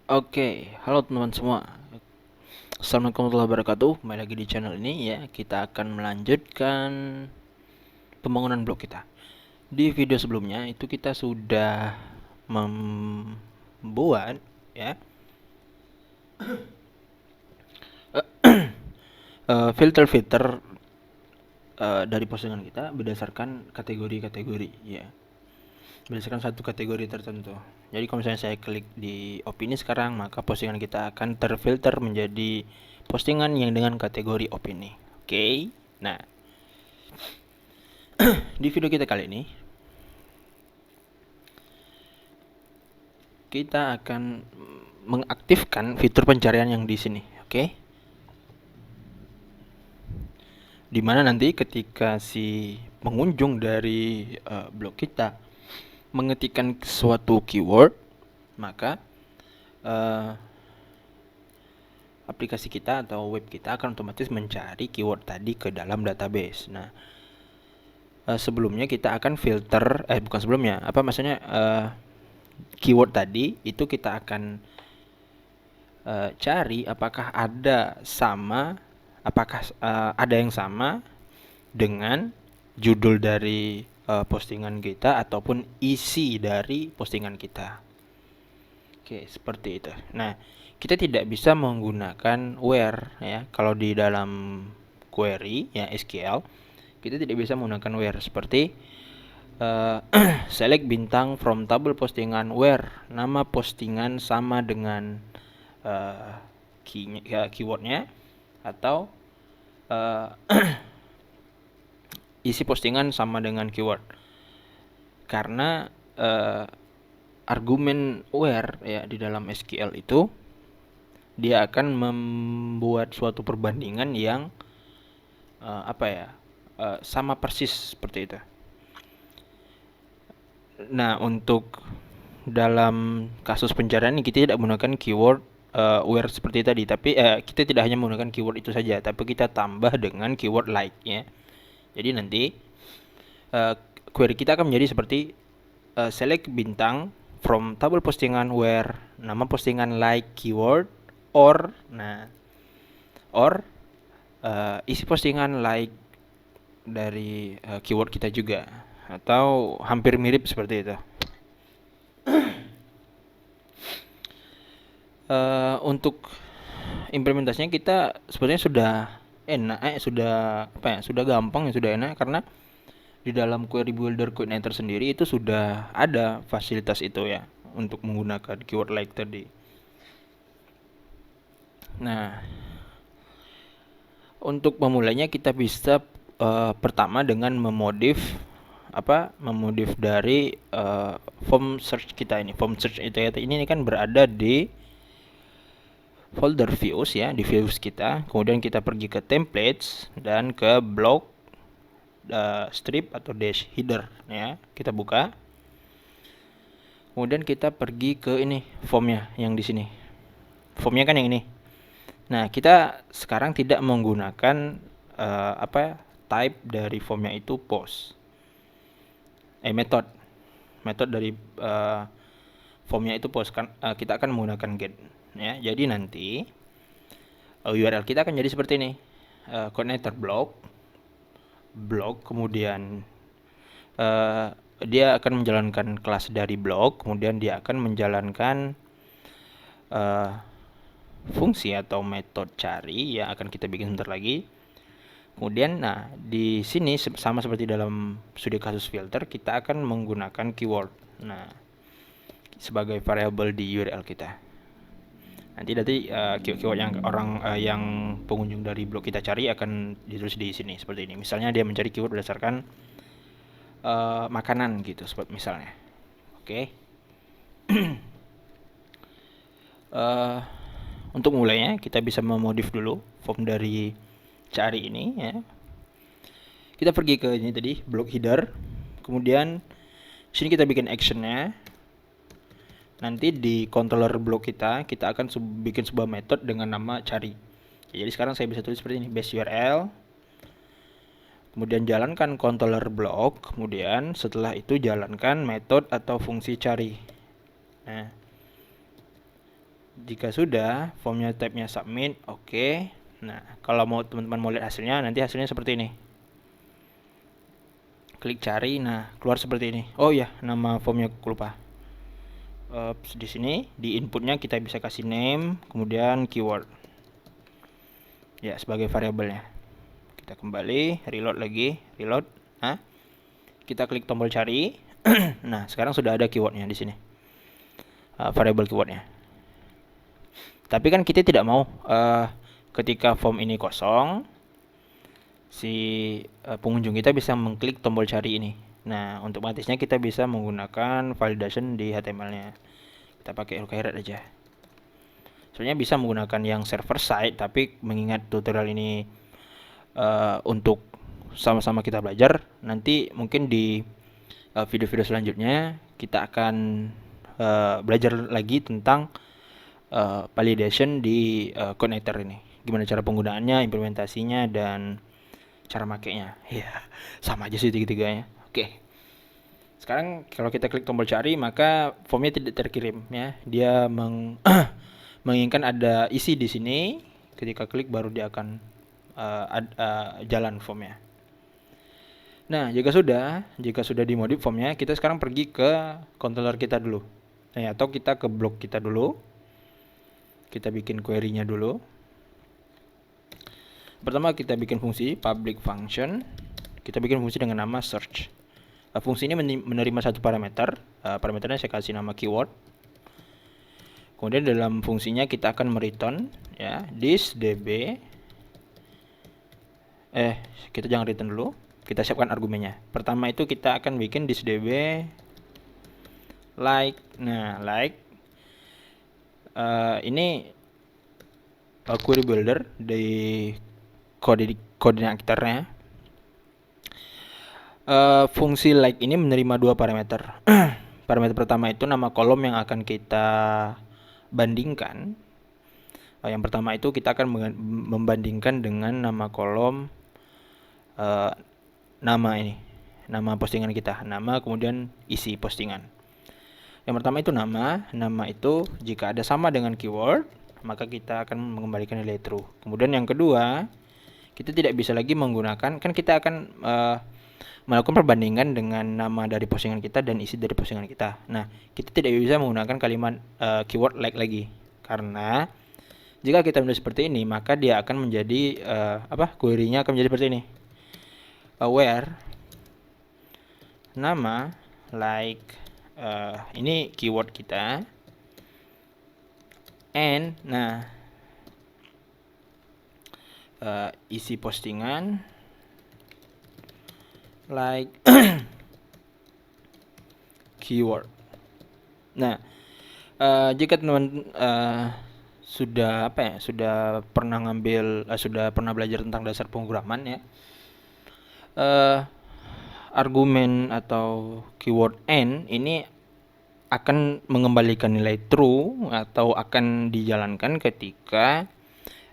Oke, halo teman-teman semua. Assalamualaikum warahmatullahi wabarakatuh. Kembali lagi di channel ini ya. Kita akan melanjutkan pembangunan blok kita. Di video sebelumnya itu kita sudah membuat ya filter-filter dari postingan kita berdasarkan kategori-kategori ya. Berdasarkan satu kategori tertentu. Jadi kalau misalnya saya klik di opini sekarang, maka postingan kita akan terfilter menjadi postingan yang dengan kategori opini. Oke. Nah, di video kita kali ini kita akan mengaktifkan fitur pencarian yang di sini, oke? Dimana nanti ketika si pengunjung dari blog kita mengetikkan suatu keyword, maka aplikasi kita atau web kita akan otomatis mencari keyword tadi ke dalam database. Nah, sebelumnya kita akan filter, bukan sebelumnya, maksudnya keyword tadi itu kita akan cari apakah ada yang sama dengan judul dari postingan kita ataupun isi dari postingan kita. Oke, seperti itu. Nah, kita tidak bisa menggunakan where ya. Kalau di dalam query ya SQL, kita tidak bisa menggunakan where seperti select bintang from tabel postingan where nama postingan sama dengan keywordnya atau isi postingan sama dengan keyword. Karena argumen where ya di dalam SQL itu dia akan membuat suatu perbandingan yang sama persis seperti itu. Nah, untuk dalam kasus pencarian ini kita tidak menggunakan keyword where seperti tadi, tapi kita tidak hanya menggunakan keyword itu saja, tapi kita tambah dengan keyword like ya. Jadi nanti query kita akan menjadi seperti select bintang from tabel postingan where nama postingan like keyword or isi postingan like dari keyword kita juga, atau hampir mirip seperti itu. Untuk implementasinya kita sebenarnya sudah enak, sudah gampang, sudah enak karena di dalam query builder coordinator sendiri itu sudah ada fasilitas itu ya untuk menggunakan keyword like tadi. Nah, untuk memulainya kita bisa pertama dengan memodif dari form search kita ini. Form search itu ya, ini kan berada di folder views ya, di views kita. Kemudian kita pergi ke templates dan ke block strip atau dash header ya. Kita buka. Kemudian kita pergi ke ini formnya yang di sini. Formnya kan yang ini. Nah, kita sekarang tidak menggunakan type dari formnya itu post. Metode dari formnya itu post kan kita akan menggunakan get ya. Jadi nanti URL kita akan jadi seperti ini. Coordinator block kemudian dia akan menjalankan kelas dari blog, kemudian dia akan menjalankan fungsi atau metode cari yang akan kita bikin sebentar lagi. Kemudian di sini sama seperti dalam studi kasus filter, kita akan menggunakan keyword sebagai variabel di URL kita. Nanti keyword yang pengunjung dari blog kita cari akan ditulis di sini seperti ini. Misalnya dia mencari keyword berdasarkan makanan gitu, seperti misalnya. Oke. Untuk mulainya kita bisa memodif dulu form dari cari ini ya. Kita pergi ke ini tadi, block header. Kemudian sini kita bikin actionnya. Nanti di controller blog kita akan bikin sebuah metode dengan nama cari. Jadi sekarang saya bisa tulis seperti ini, base URL. Kemudian jalankan controller blog, kemudian setelah itu jalankan metode atau fungsi cari. Nah, Jika sudah, formnya type-nya submit, oke. Nah, kalau teman-teman mau lihat hasilnya, nanti hasilnya seperti ini. Klik cari, nah keluar seperti ini. Oh ya, nama formnya aku lupa. Di sini di inputnya kita bisa kasih name, kemudian keyword. Ya, sebagai variabelnya. Kita kembali, reload lagi, reload. Nah, kita klik tombol cari. Nah, sekarang sudah ada keywordnya di sini. Variabel keywordnya. Tapi kan kita tidak mau ketika form ini kosong, si pengunjung kita bisa mengklik tombol cari ini. Nah, untuk otomatisnya kita bisa menggunakan validation di HTML-nya. Kita pakai Rookie aja. Sebenarnya bisa menggunakan yang server side, tapi mengingat tutorial ini untuk sama-sama kita belajar, nanti mungkin di video-video selanjutnya kita akan belajar lagi tentang validation di connector ini. Gimana cara penggunaannya, implementasinya, dan cara makainya. Ya, sama aja sih tiga-tiganya. Oke. Sekarang kalau kita klik tombol cari, maka formnya tidak terkirim ya. Dia menginginkan ada isi di sini. Ketika klik baru dia akan jalan formnya. Nah, jika sudah dimodif formnya, kita sekarang pergi ke controller kita dulu. Nah, atau kita ke blok kita dulu. Kita bikin query-nya dulu. Pertama kita bikin fungsi public function. Kita bikin fungsi dengan nama search. Fungsi ini menerima satu parameter. Parameternya saya kasih nama keyword. Kemudian dalam fungsinya kita akan mereturn ya this db. Kita jangan return dulu. Kita siapkan argumennya. Pertama itu kita akan bikin this db like. Nah, like ini query builder di koordinatornya. Fungsi like ini menerima dua parameter. Parameter pertama itu nama kolom yang akan kita bandingkan. Yang pertama itu kita akan membandingkan dengan nama kolom nama postingan kita, nama kemudian isi postingan. Yang pertama itu nama itu jika ada sama dengan keyword, maka kita akan mengembalikan nilai true. Kemudian yang kedua, kita tidak bisa lagi menggunakan, kan kita akan melakukan perbandingan dengan nama dari postingan kita dan isi dari postingan kita. Nah, kita tidak bisa menggunakan kalimat keyword like lagi, karena jika kita menulis seperti ini, maka dia akan menjadi query-nya akan menjadi seperti ini. Where nama like ini keyword kita, and nah isi postingan like keyword. Nah, jika teman-teman sudah pernah belajar tentang dasar pemrograman ya, argumen atau keyword and ini akan mengembalikan nilai true atau akan dijalankan ketika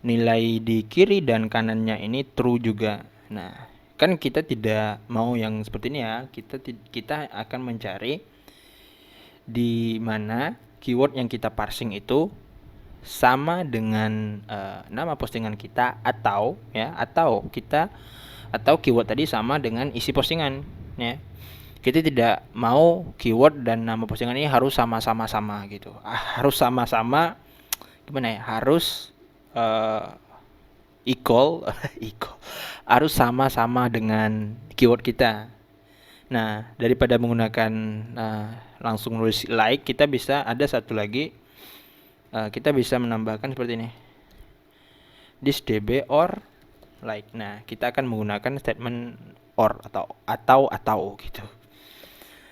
nilai di kiri dan kanannya ini true juga. Nah, kan kita tidak mau yang seperti ini ya. Kita akan mencari di mana keyword yang kita parsing itu sama dengan nama postingan kita atau keyword tadi sama dengan isi postingan ya. Kita tidak mau keyword dan nama postingan ini harus sama-sama gitu. Harus sama-sama gimana ya? Harus equal harus sama-sama dengan keyword kita. Nah, daripada menggunakan langsung nulis like, kita bisa ada satu lagi, kita bisa menambahkan seperti ini, this db or like. Nah, kita akan menggunakan statement or atau gitu.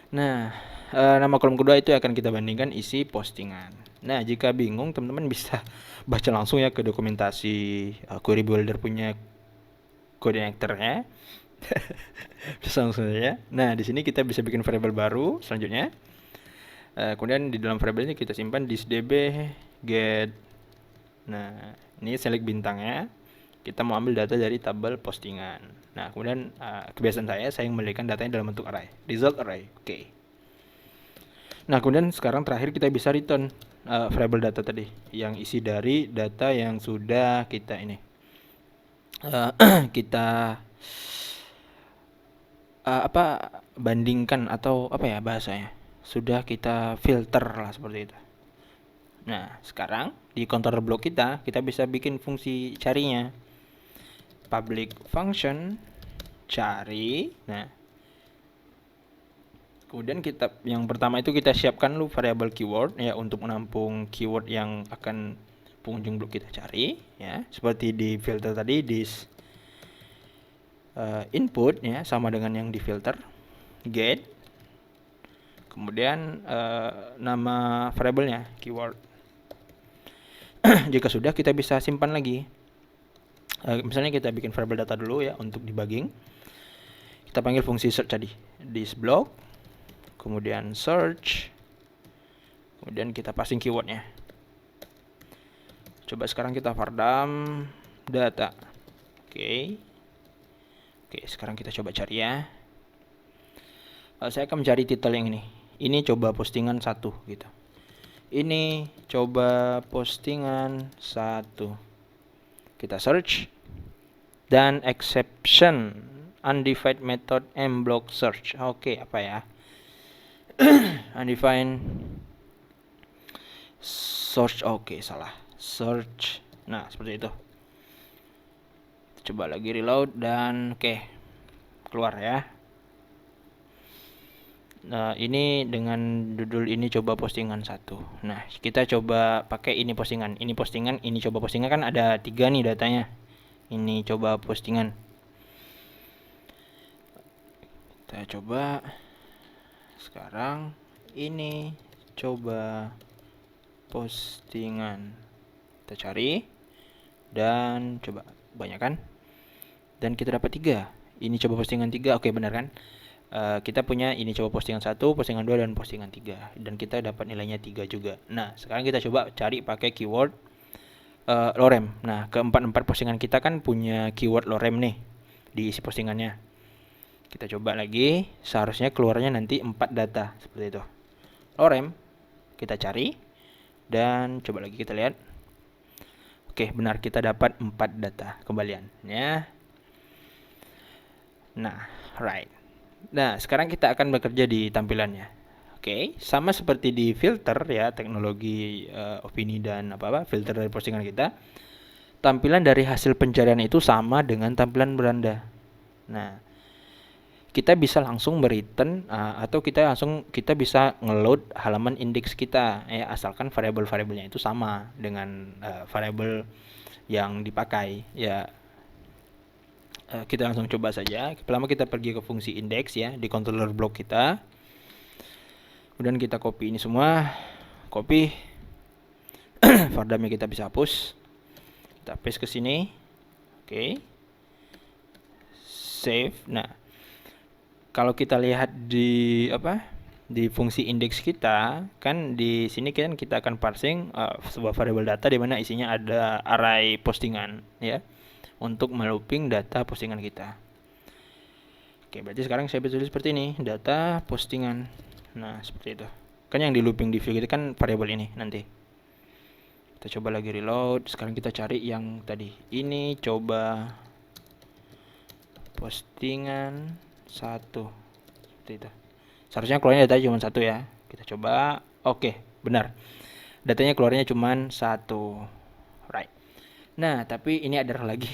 Nah, nama kolom kedua itu akan kita bandingkan isi postingan. Nah, jika bingung, teman-teman bisa baca langsung ya ke dokumentasi query builder punya koordinatornya. Bisa langsung saja. Nah, di sini kita bisa bikin variabel baru selanjutnya. Kemudian di dalam variabel ini kita simpan this db get. Nah, ini select bintangnya. Kita mau ambil data dari tabel postingan. Nah, kemudian kebiasaan saya memberikan datanya dalam bentuk array, result array. Oke. Nah, kemudian sekarang terakhir kita bisa return variable data tadi yang isi dari data yang sudah kita ini kita bandingkan, atau apa ya bahasanya, sudah kita filter lah seperti itu. Nah, sekarang di controller block kita bisa bikin fungsi carinya. Public function cari. Nah, kemudian kita yang pertama itu kita siapkan dulu variabel keyword ya untuk menampung keyword yang akan pengunjung blok kita cari ya. Seperti di filter tadi, this input ya sama dengan yang di filter get. Kemudian nama variabelnya keyword. Jika sudah, kita bisa simpan lagi. Misalnya kita bikin variabel data dulu ya untuk debugging. Kita panggil fungsi search tadi, this block, kemudian search, kemudian kita passing keywordnya. Coba sekarang kita vardam data. Oke, sekarang kita coba cari ya. Saya akan mencari title yang ini. Ini coba postingan 1 gitu. Ini coba postingan 1. Kita search dan exception undefined method mblock search. Oke, apa ya? Undefined search. Oke, salah. Search. Nah, seperti itu. Coba lagi reload dan oke, keluar ya. Nah, ini dengan judul ini coba postingan 1. Nah, kita coba pakai ini postingan, ini coba postingan, kan ada 3 nih datanya. Ini coba postingan. Kita coba sekarang ini coba postingan. Kita cari dan coba banyak kan? Dan kita dapat 3. Ini coba postingan 3. Oke, benar kan? Kita punya ini coba postingan 1, postingan 2, dan postingan 3, dan kita dapat nilainya 3 juga. Nah, sekarang kita coba cari pakai keyword lorem. Nah, keempat postingan kita kan punya keyword lorem nih di isi postingannya. Kita coba lagi, seharusnya keluarnya nanti 4 data seperti itu. Lorem kita cari dan coba lagi kita lihat. Oke, benar, kita dapat 4 data kembalian ya. Nah, right. Nah, sekarang kita akan bekerja di tampilannya. Oke, sama seperti di filter ya, teknologi opini dan filter dari postingan kita. Tampilan dari hasil pencarian itu sama dengan tampilan beranda. Nah, kita bisa langsung return atau kita bisa ngeload halaman indeks kita ya, asalkan variabel-variabelnya itu sama dengan variabel yang dipakai ya. Kita langsung coba saja. Pertama kita pergi ke fungsi index ya di controller block kita. Kemudian kita copy ini semua. Copy. Vardamnya kita bisa hapus. Kita paste ke sini. Oke. Save. Nah, kalau kita lihat di di fungsi index kita, kan di sini kan kita akan parsing sebuah variabel data di mana isinya ada array postingan ya, untuk melooping data postingan kita. Oke, berarti sekarang saya bisa tulis seperti ini, data postingan. Nah, seperti itu. Kan yang di looping di view kita kan variabel ini nanti. Kita coba lagi reload. Sekarang kita cari yang tadi. Ini coba postingan 1. Seperti itu. Seharusnya keluarnya data cuma 1 ya. Kita coba. Oke, benar. Datanya keluarnya cuma 1. Right. Nah, tapi ini ada error lagi.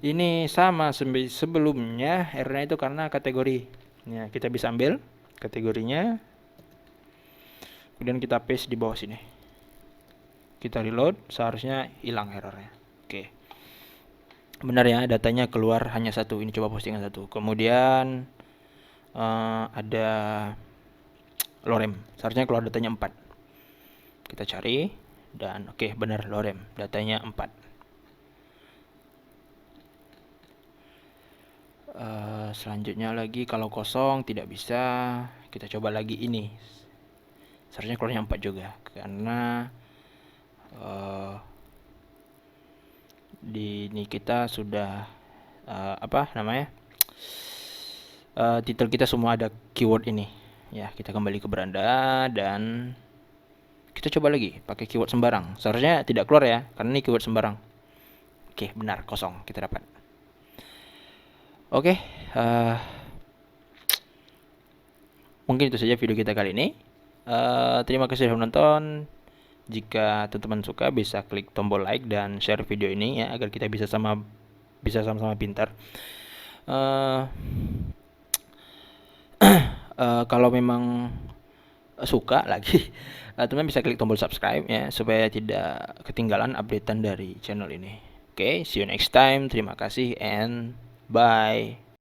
Ini sama sebelumnya, errornya itu karena kategori. Ya, kita bisa ambil kategorinya, kemudian kita paste di bawah sini. Kita reload, seharusnya hilang errornya. Oke. Benar ya, datanya keluar hanya 1. Ini coba postingan 1. Kemudian ada lorem. Seharusnya keluar datanya 4. Kita cari dan oke, benar lorem. Datanya 4. Selanjutnya lagi kalau kosong tidak bisa, kita coba lagi ini. Seharusnya keluarnya 4 juga karena di ini kita sudah title kita semua ada keyword ini ya. Kita kembali ke beranda dan Kita coba lagi pakai keyword sembarang. Seharusnya tidak keluar ya, karena ini keyword sembarang. Oke, benar, kosong kita dapat. Oke, mungkin itu saja video kita kali ini. Terima kasih sudah menonton. Jika teman-teman suka, bisa klik tombol like dan share video ini ya, agar kita bisa sama-sama pintar. Kalau memang suka lagi, teman bisa klik tombol subscribe ya, supaya tidak ketinggalan updatean dari channel ini. Oke, see you next time. Terima kasih and bye.